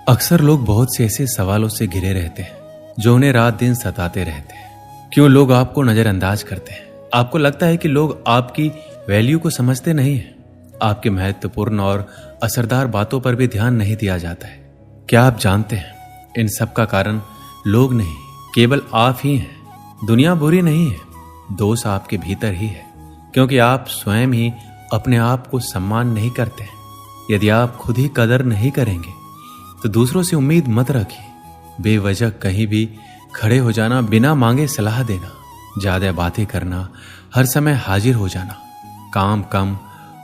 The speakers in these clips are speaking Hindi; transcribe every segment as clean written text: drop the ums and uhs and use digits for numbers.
अक्सर लोग बहुत से ऐसे सवालों से घिरे रहते हैं जो उन्हें रात दिन सताते रहते हैं। क्यों लोग आपको नजरअंदाज करते हैं? आपको लगता है कि लोग आपकी वैल्यू को समझते नहीं हैं। आपके महत्वपूर्ण और असरदार बातों पर भी ध्यान नहीं दिया जाता है। क्या आप जानते हैं, इन सब का कारण लोग नहीं, केवल आप ही हैं। दुनिया बुरी नहीं है, दोष आपके भीतर ही है, क्योंकि आप स्वयं ही अपने आप को सम्मान नहीं करते हैं। यदि आप खुद ही कदर नहीं करेंगे तो दूसरों से उम्मीद मत रखिए। बेवजह कहीं भी खड़े हो जाना, बिना मांगे सलाह देना, ज्यादा बातें करना, हर समय हाजिर हो जाना, काम कम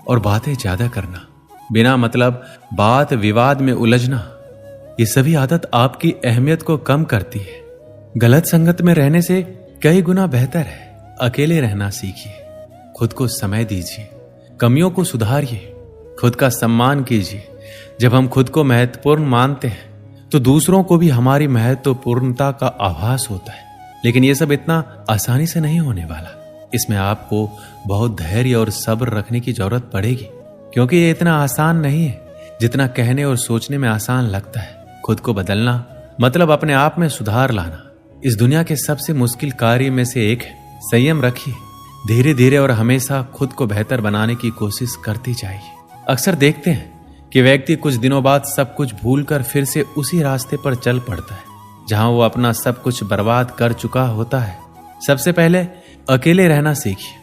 और बातें ज्यादा करना, बिना मतलब बात विवाद में उलझना, ये सभी आदत आपकी अहमियत को कम करती है। गलत संगत में रहने से कई गुना बेहतर है अकेले रहना सीखिए। खुद को समय दीजिए, कमियों को सुधारिए, खुद का सम्मान कीजिए। जब हम खुद को महत्वपूर्ण मानते हैं तो दूसरों को भी हमारी महत्वपूर्णता का आभास होता है। लेकिन यह सब इतना आसानी से नहीं होने वाला। इसमें आपको बहुत धैर्य और सब्र रखने की जरूरत पड़ेगी, क्योंकि ये इतना आसान नहीं है जितना कहने और सोचने में आसान लगता है। खुद को बदलना मतलब अपने आप में सुधार लाना। इस दुनिया के सबसे मुश्किल कार्य में से एक है। संयम रखिए, धीरे धीरे और हमेशा खुद को बेहतर बनाने की कोशिश करती जाइए। अक्सर देखते हैं कि व्यक्ति कुछ दिनों बाद सब कुछ भूलकर फिर से उसी रास्ते पर चल पड़ता है जहां वो अपना सब कुछ बर्बाद कर चुका होता है। सबसे पहले अकेले रहना सीखिए,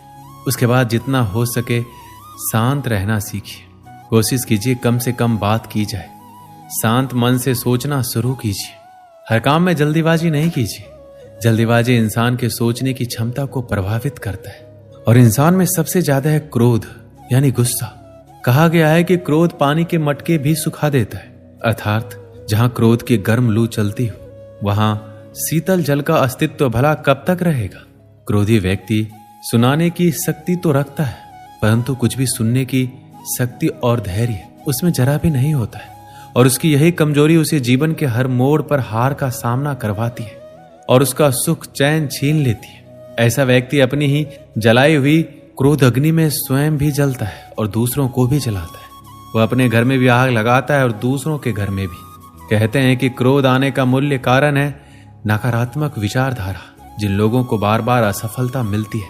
उसके बाद जितना हो सके शांत रहना सीखिए। कोशिश कीजिए कम से कम बात की जाए। शांत मन से सोचना शुरू कीजिए। हर काम में जल्दीबाजी नहीं कीजिए। जल्दीबाजी इंसान के सोचने की क्षमता को प्रभावित करता है, और इंसान में सबसे ज्यादा है क्रोध, यानी गुस्सा। कहा गया है कि क्रोध पानी के मटके भी सुखा देता है, अर्थात जहां क्रोध की गर्म लू चलती हो वहां शीतल जल का अस्तित्व भला कब तक रहेगा। क्रोधी व्यक्ति सुनाने की शक्ति तो रखता है, परंतु कुछ भी सुनने की शक्ति और धैर्य उसमें जरा भी नहीं होता है, और उसकी यही कमजोरी उसे जीवन के हर मोड़ पर हार का सामना करवाती है और उसका सुख चैन छीन लेती है। ऐसा व्यक्ति अपनी ही जलाई हुई क्रोध अग्नि में स्वयं भी जलता है और दूसरों को भी जलाता है। वह अपने घर में भी आग लगाता है और दूसरों के घर में भी। कहते हैं कि क्रोध आने का मूल्य कारण है नकारात्मक विचारधारा। जिन लोगों को बार बार असफलता मिलती है,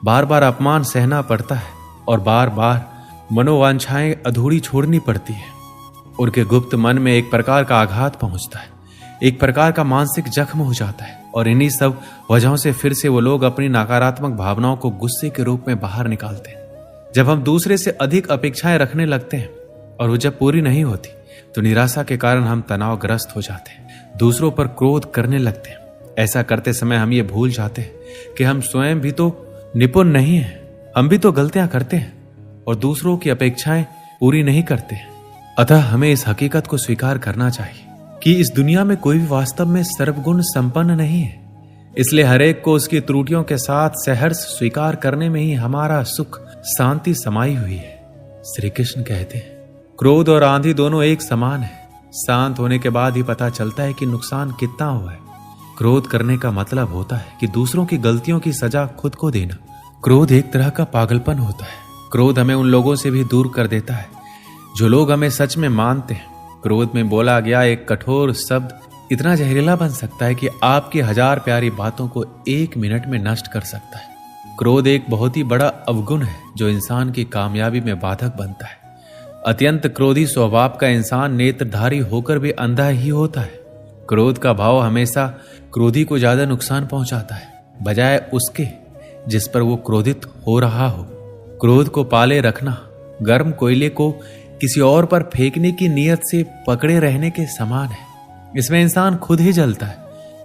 बार बार अपमान सहना पड़ता है और बार बार मनोवांछाएं अधूरी छोड़नी पड़ती है, उनके गुप्त मन में एक प्रकार का आघात पहुंचता है, एक प्रकार का मानसिक जख्म हो जाता है। और इन्हीं सब वजहों से फिर से वो लोग अपनी नकारात्मक भावनाओं को गुस्से के रूप में बाहर निकालते हैं। जब हम दूसरे से अधिक अपेक्षाएं रखने लगते हैं और वो जब पूरी नहीं होती तो निराशा के कारण हम तनावग्रस्त हो जाते हैं, दूसरों पर क्रोध करने लगते हैं। ऐसा करते समय हम ये भूल जाते हैं कि हम स्वयं भी तो निपुण नहीं हैं, हम भी तो गलतियां करते हैं और दूसरों की अपेक्षाएं पूरी नहीं करते हैं। अतः हमें इस हकीकत को स्वीकार करना चाहिए कि इस दुनिया में कोई भी वास्तव में सर्वगुण संपन्न नहीं है। इसलिए हरेक को उसकी त्रुटियों के साथ सहर्ष स्वीकार करने में ही हमारा सुख शांति समाई हुई है। श्री कृष्ण कहते हैं, क्रोध और आंधी दोनों एक समान है। शांत होने के बाद ही पता चलता है कि नुकसान कितना हुआ है। क्रोध करने का मतलब होता है कि दूसरों की गलतियों की सजा खुद को देना। क्रोध एक तरह का पागलपन होता है। क्रोध हमें उन लोगों से भी दूर कर देता है जो लोग हमें सच में मानते हैं। क्रोध में बोला गया एक कठोर शब्द इतना जहरीला बन सकता है कि आपकी 1000 प्यारी बातों को 1 मिनट में नष्ट कर सकता है। क्रोध एक बहुत ही बड़ा अवगुण है जो इंसान की कामयाबी में बाधक बनता है। अत्यंत क्रोधी स्वभाव का इंसान नेत्रधारी होकर भी अंधा ही होता है। क्रोध का भाव हमेशा क्रोधी को ज्यादा नुकसान पहुंचाता है, बजाय उसके जिस पर वो क्रोधित हो रहा हो। क्रोध को पाले रखना गर्म कोयले को किसी और पर फेंकने की नीयत से पकड़े रहने के समान है। इसमें इंसान खुद ही जलता है।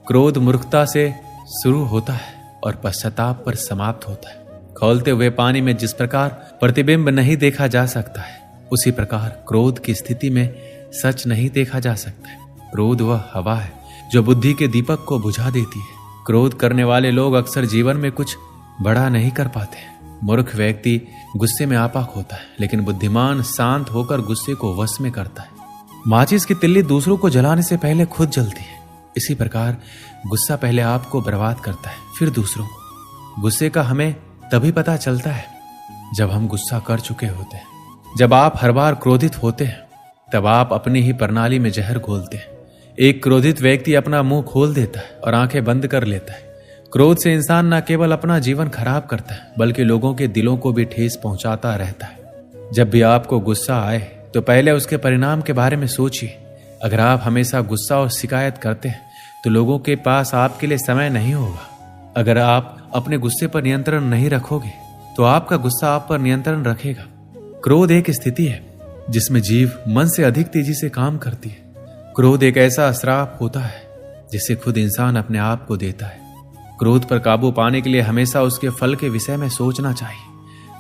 क्रोध मूर्खता से शुरू होता है और पश्चाताप पर समाप्त होता है। खौलते हुए पानी में जिस प्रकार प्रतिबिंब नहीं देखा जा सकता है, उसी प्रकार क्रोध की स्थिति में सच नहीं देखा जा सकता है। क्रोध वह हवा है जो बुद्धि के दीपक को बुझा देती है। क्रोध करने वाले लोग अक्सर जीवन में कुछ बड़ा नहीं कर पाते। मूर्ख व्यक्ति गुस्से में आपाक होता है, लेकिन बुद्धिमान शांत होकर गुस्से को वश में करता है। माचिस की तिल्ली दूसरों को जलाने से पहले खुद जलती है। इसी प्रकार गुस्सा पहले आपको बर्बाद करता है, फिर दूसरों को। गुस्से का हमें तभी पता चलता है जब हम गुस्सा कर चुके होते हैं। जब आप हर बार क्रोधित होते हैं तब आप अपनी ही प्रणाली में जहर घोलते हैं। एक क्रोधित व्यक्ति अपना मुंह खोल देता है और आंखें बंद कर लेता है। क्रोध से इंसान न केवल अपना जीवन खराब करता है बल्कि लोगों के दिलों को भी ठेस पहुंचाता रहता है। जब भी आपको गुस्सा आए तो पहले उसके परिणाम के बारे में सोचिए। अगर आप हमेशा गुस्सा और शिकायत करते हैं तो लोगों के पास आपके लिए समय नहीं होगा। अगर आप अपने गुस्से पर नियंत्रण नहीं रखोगे तो आपका गुस्सा आप पर नियंत्रण रखेगा। क्रोध एक स्थिति है जिसमें जीव मन से अधिक तेजी से काम करती है। क्रोध एक ऐसा श्राप होता है जिसे खुद इंसान अपने आप को देता है। क्रोध पर काबू पाने के लिए हमेशा उसके फल के विषय में सोचना चाहिए।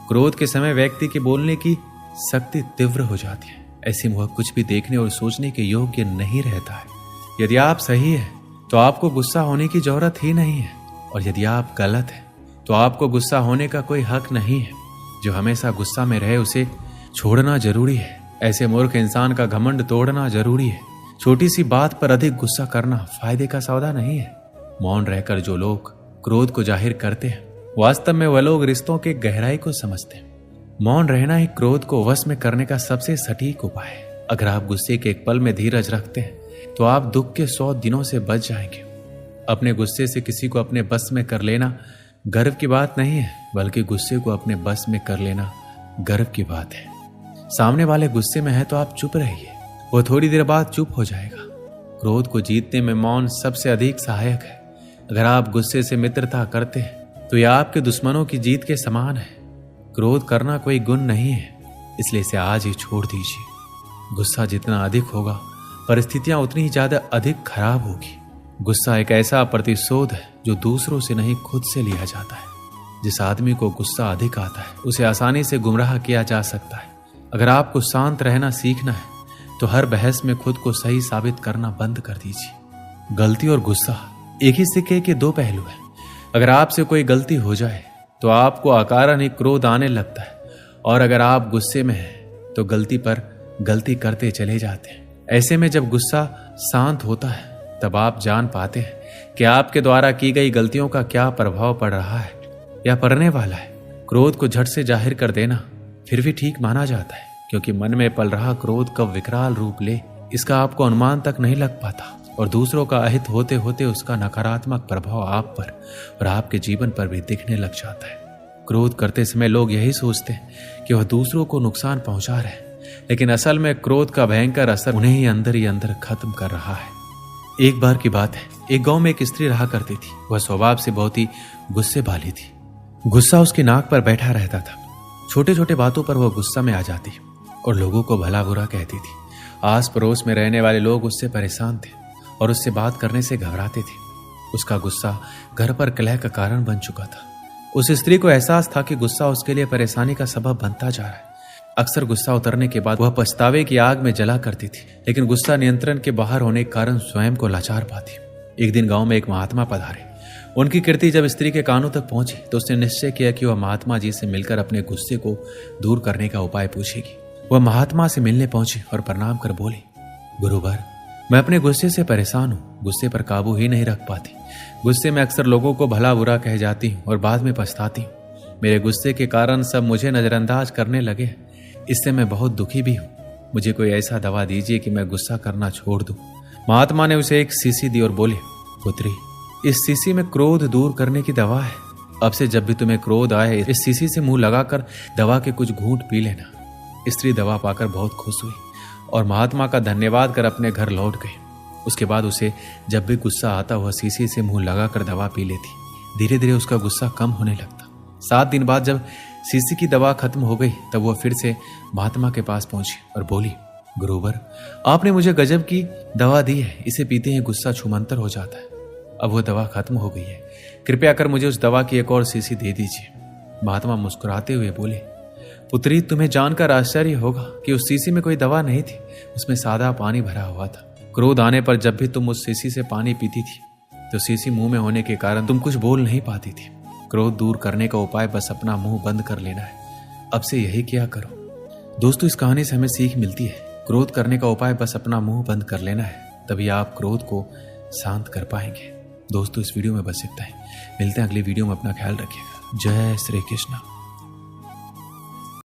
क्रोध के समय व्यक्ति के बोलने की शक्ति तीव्र हो जाती है। ऐसे में वह कुछ भी देखने और सोचने के योग्य नहीं रहता है। यदि आप सही हैं तो आपको गुस्सा होने की जरूरत ही नहीं है, और यदि आप गलत हैं तो आपको गुस्सा होने का कोई हक नहीं है। जो हमेशा गुस्सा में रहे उसे छोड़ना जरूरी है। ऐसे मूर्ख इंसान का घमंड तोड़ना जरूरी है। छोटी सी बात पर अधिक गुस्सा करना फायदे का सौदा नहीं है। मौन रहकर जो लोग क्रोध को जाहिर करते हैं वास्तव में वह लोग रिश्तों के गहराई को समझते हैं। मौन रहना ही क्रोध को वश में करने का सबसे सटीक उपाय है। अगर आप गुस्से के एक पल में धीरज रखते हैं तो आप दुख के 100 दिनों से बच जाएंगे। अपने गुस्से से किसी को अपने बस में कर लेना गर्व की बात नहीं है, बल्कि गुस्से को अपने बस में कर लेना गर्व की बात है। सामने वाले गुस्से में है तो आप चुप रहिए, वो थोड़ी देर बाद चुप हो जाएगा। क्रोध को जीतने में मौन सबसे अधिक सहायक है। अगर आप गुस्से से मित्रता करते हैं तो यह आपके दुश्मनों की जीत के समान है। क्रोध करना कोई गुण नहीं है, इसलिए इसे आज ही छोड़ दीजिए। गुस्सा जितना अधिक होगा परिस्थितियां उतनी ही ज्यादा अधिक खराब होगी। गुस्सा एक ऐसा प्रतिशोध है जो दूसरों से नहीं खुद से लिया जाता है। जिस आदमी को गुस्सा अधिक आता है उसे आसानी से गुमराह किया जा सकता है। अगर आपको शांत रहना सीखना है तो हर बहस में खुद को सही साबित करना बंद कर दीजिए। गलती और गुस्सा एक ही सिक्के के दो पहलू हैं। अगर आपसे कोई गलती हो जाए तो आपको अकारण ही क्रोध आने लगता है, और अगर आप गुस्से में हैं तो गलती पर गलती करते चले जाते हैं। ऐसे में जब गुस्सा शांत होता है तब आप जान पाते हैं कि आपके द्वारा की गई गलतियों का क्या प्रभाव पड़ रहा है या पड़ने वाला है। क्रोध को झट से जाहिर कर देना फिर भी ठीक माना जाता है, क्योंकि मन में पल रहा क्रोध कब विकराल रूप ले इसका आपको अनुमान तक नहीं लग पाता, और दूसरों का अहित होते होते उसका नकारात्मक प्रभाव आप पर और आपके जीवन पर भी दिखने लग जाता है। क्रोध करते समय लोग यही सोचते हैं कि वह दूसरों को नुकसान पहुंचा रहे हैं, लेकिन असल में क्रोध का भयंकर असर उन्हें ही अंदर खत्म कर रहा है। एक बार की बात है, एक गांव में एक स्त्री रहा करती थी। वह स्वभाव से बहुत ही गुस्से वाली थी। गुस्सा उसकी नाक पर बैठा रहता था। छोटे छोटे बातों पर वह गुस्सा में आ जाती और लोगों को भला बुरा कहती थी। आस पड़ोस में रहने वाले लोग उससे परेशान थे और उससे बात करने से घबराते थे। उसका गुस्सा घर पर कलह का कारण बन चुका था। उस स्त्री को एहसास था कि गुस्सा उसके लिए परेशानी का सबब बनता जा रहा है। अक्सर गुस्सा उतरने के बाद वह पछतावे की आग में जला करती थी, लेकिन गुस्सा नियंत्रण के बाहर होने के कारण स्वयं को लाचार पाती। एक दिन गांव में एक महात्मा पधारे। उनकी कीर्ति जब स्त्री के कानों तक पहुंची तो उसने निश्चय किया कि वह महात्मा जी से मिलकर अपने गुस्से को दूर करने का उपाय पूछेगी। वह महात्मा से मिलने पहुंची और प्रणाम कर बोली, गुरुवर, मैं अपने गुस्से से परेशान हूँ। गुस्से पर काबू ही नहीं रख पाती। गुस्से में अक्सर लोगों को भला बुरा कह जाती हूँ और बाद में पछताती हूँ। मेरे गुस्से के कारण सब मुझे नजरअंदाज करने लगे। इससे मैं बहुत दुखी भी हूँ। मुझे कोई ऐसा दवा दीजिए कि मैं गुस्सा करना छोड़ दूं। महात्मा ने उसे एक शीशी दी और बोले, पुत्री, इस शीशी में क्रोध दूर करने की दवा है। अब से जब भी तुम्हें क्रोध आए इस शीशी से मुंह लगाकर दवा के कुछ घूंट पी लेना। स्त्री दवा पाकर बहुत खुश हुई और महात्मा का धन्यवाद कर अपने घर लौट गई। उसके बाद उसे जब भी गुस्सा आता वह शीशी से मुंह लगाकर दवा पी लेती। धीरे धीरे उसका गुस्सा कम होने लगता। 7 दिन बाद जब शीशी की दवा खत्म हो गई तब वह फिर से महात्मा के पास पहुंची और बोली, गुरुवर, आपने मुझे गजब की दवा दी है। इसे पीते ही गुस्सा छूमंतर हो जाता है। अब वह दवा खत्म हो गई है। कृपया कर मुझे उस दवा की एक और शीशी दे दीजिए। महात्मा मुस्कुराते हुए बोले, पुत्री, तुम्हें जानकर आश्चर्य होगा कि उस शीशी में कोई दवा नहीं थी। उसमें सादा पानी भरा हुआ था। क्रोध आने पर जब भी तुम उस शीशी से पानी पीती थी तो शीशी मुंह में होने के कारण तुम कुछ बोल नहीं पाती थी। क्रोध दूर करने का उपाय बस अपना मुंह बंद कर लेना है। अब से यही किया करो। दोस्तों, इस कहानी से हमें सीख मिलती है। क्रोध करने का उपाय बस अपना मुंह बंद कर लेना है, तभी आप क्रोध को शांत कर पाएंगे। दोस्तों, इस वीडियो में बस इतना ही। मिलते हैं अगली वीडियो में। अपना ख्याल रखिएगा। जय श्री कृष्ण।